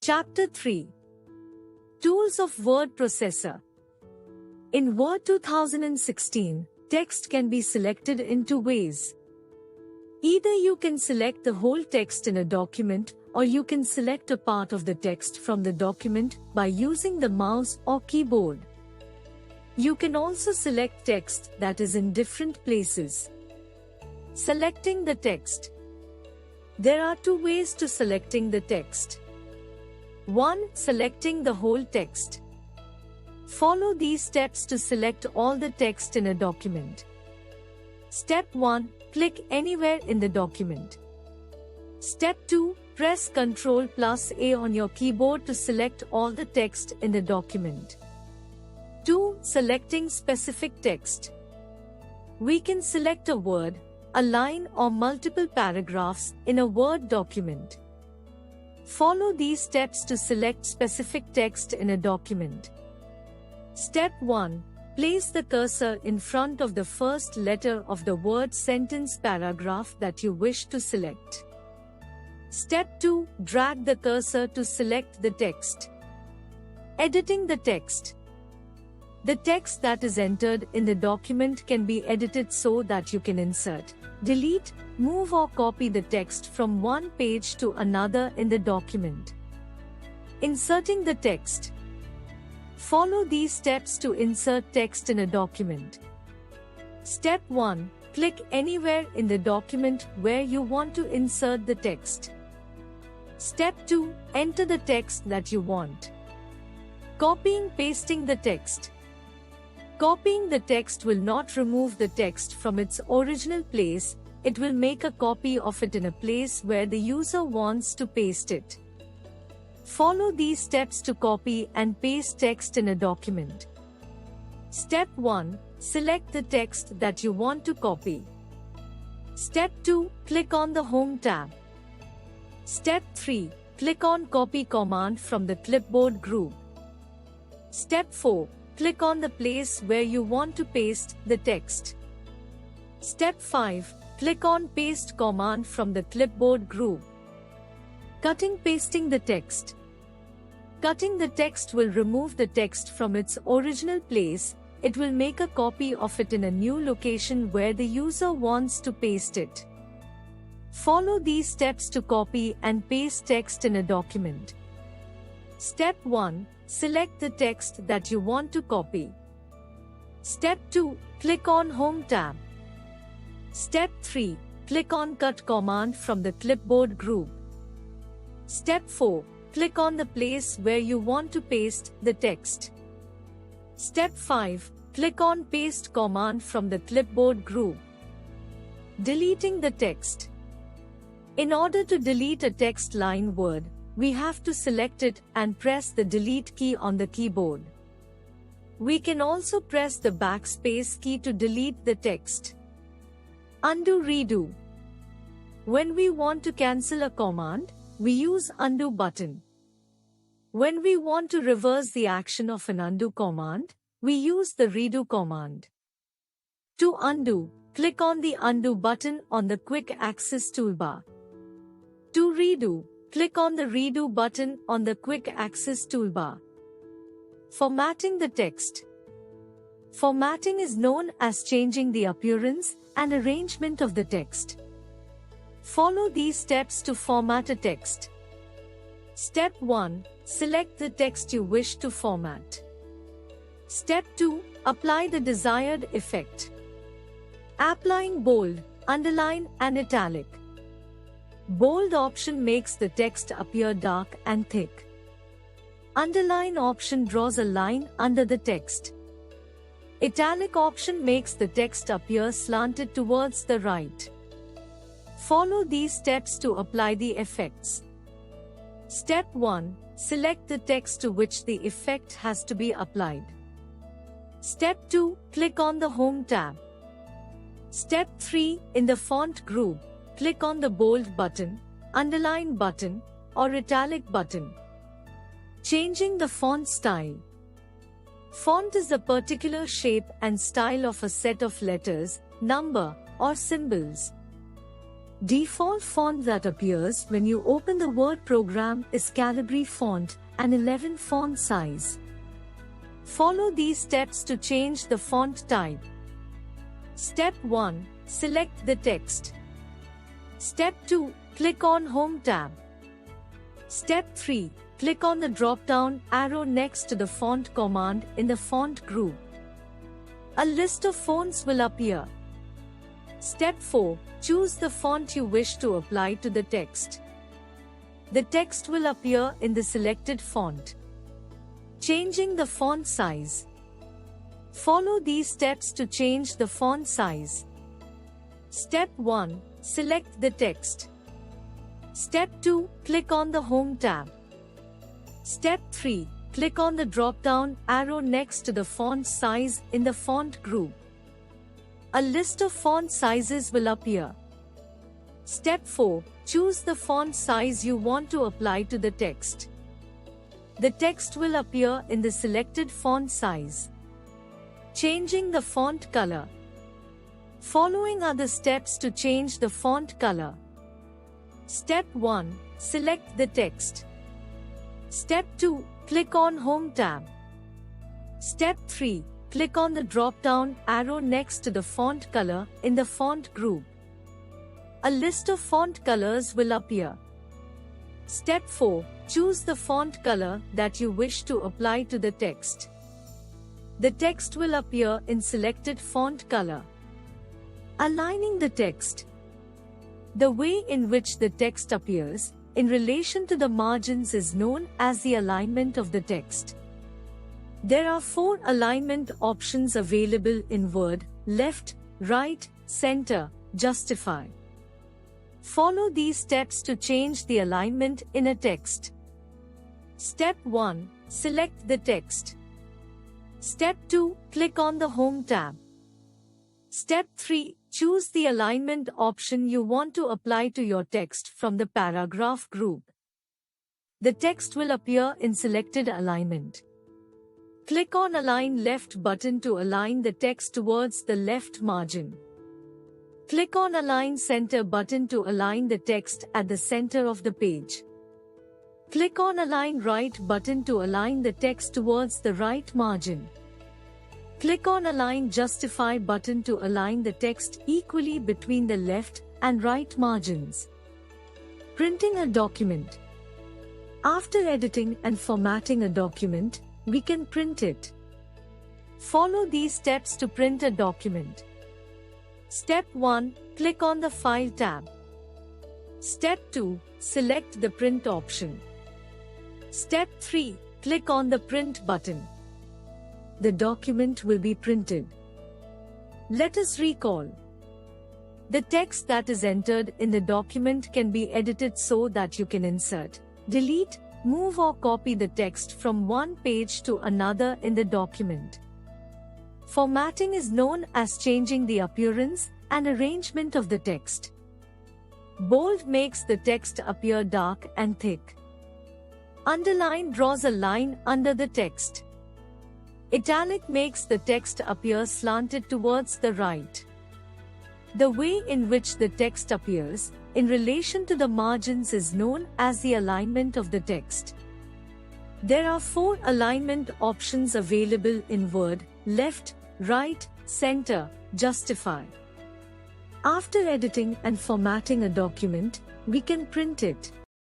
Chapter 3. Tools of Word Processor. In Word 2016, text can be selected in two ways. Either you can select the whole text in a document, or you can select a part of the text from the document by using the mouse or keyboard. You can also select text that is in different places. Selecting the text. There are two ways to selecting the text. 1. Selecting the whole text. Follow these steps to select all the text in a document. Step 1. Click anywhere in the document. Step 2. Press Ctrl+A on your keyboard to select all the text in the document. 2. Selecting specific text. We can select a word, a line or multiple paragraphs in a Word document. Follow these steps to select specific text in a document. Step 1. Place the cursor in front of the first letter of the word, sentence, paragraph that you wish to select. Step 2. Drag the cursor to select the text. Editing the text. The text that is entered in the document can be edited so that you can insert, delete, move or copy the text from one page to another in the document. Inserting the text. Follow these steps to insert text in a document. Step 1. Click anywhere in the document where you want to insert the text. Step 2. Enter the text that you want. Copying, pasting the text. Copying the text will not remove the text from its original place, it will make a copy of it in a place where the user wants to paste it. Follow these steps to copy and paste text in a document. Step 1. Select the text that you want to copy. Step 2. Click on the Home tab. Step 3. Click on Copy command from the clipboard group. Step 4. Click on the place where you want to paste the text. Step 5. Click on Paste command from the clipboard group. Cutting, pasting the text. Cutting the text will remove the text from its original place, it will make a copy of it in a new location where the user wants to paste it. Follow these steps to copy and paste text in a document. Step 1. Select the text that you want to copy. Step 2. Click on Home tab. Step 3. Click on Cut command from the clipboard group. Step 4. Click on the place where you want to paste the text. Step 5. Click on Paste command from the clipboard group. Deleting the text. In order to delete a text line word, we have to select it and press the Delete key on the keyboard. We can also press the backspace key to delete the text. Undo, redo. When we want to cancel a command, we use Undo button. When we want to reverse the action of an undo command, we use the Redo command. To undo, click on the Undo button on the Quick Access toolbar. To redo, click on the Redo button on the Quick Access toolbar. Formatting the text. Formatting is known as changing the appearance and arrangement of the text. Follow these steps to format a text. Step 1. Select the text you wish to format. Step 2. Apply the desired effect. Applying bold, underline and italic. Bold option makes the text appear dark and thick. Underline option draws a line under the text. Italic option makes the text appear slanted towards the right. Follow these steps to apply the effects. Step 1. Select the text to which the effect has to be applied. Step 2. Click on the Home tab. Step 3. In the Font group, click on the Bold button, Underline button, or Italic button. Changing the font style. Font is the particular shape and style of a set of letters, number, or symbols. Default font that appears when you open the Word program is Calibri font, an 11 font size. Follow these steps to change the font type. Step 1. Select the text. Step 2. Click on Home tab. Step 3. Click on the drop-down arrow next to the font command in the font group. A list of fonts will appear. Step 4. Choose the font you wish to apply to the text. The text will appear in the selected font. Changing the font size. Follow these steps to change the font size. Step 1. Select the text. Step 2. Click on the Home tab. Step 3. Click on the drop-down arrow next to the font size in the font group. A list of font sizes will appear. Step 4. Choose the font size you want to apply to the text. The text will appear in the selected font size. Changing the font color. Following are the steps to change the font color. Step 1. Select the text. Step 2. Click on Home tab. Step 3. Click on the drop-down arrow next to the font color in the font group. A list of font colors will appear. Step 4. Choose the font color that you wish to apply to the text. The text will appear in selected font color. Aligning the text. The way in which the text appears in relation to the margins is known as the alignment of the text. There are 4 alignment options available in Word: left, right, center, justify. Follow these steps to change the alignment in a text. Step 1. Select the text. Step 2. Click on the Home tab. Step 3. Choose the alignment option you want to apply to your text from the paragraph group. The text will appear in selected alignment. Click on Align Left button to align the text towards the left margin. Click on Align Center button to align the text at the center of the page. Click on Align Right button to align the text towards the right margin. Click on Align Justify button to align the text equally between the left and right margins. Printing a document. After editing and formatting a document, we can print it. Follow these steps to print a document. Step 1. Click on the File tab. Step 2. Select the Print option. Step 3. Click on the Print button. The document will be printed. Let us recall. The text that is entered in the document can be edited so that you can insert, delete, move or copy the text from one page to another in the document. Formatting is known as changing the appearance and arrangement of the text. Bold makes the text appear dark and thick. Underline draws a line under the text. Italic makes the text appear slanted towards the right. The way in which the text appears in relation to the margins is known as the alignment of the text. There are 4 alignment options available in Word: left, right, center, justify. After editing and formatting a document, we can print it.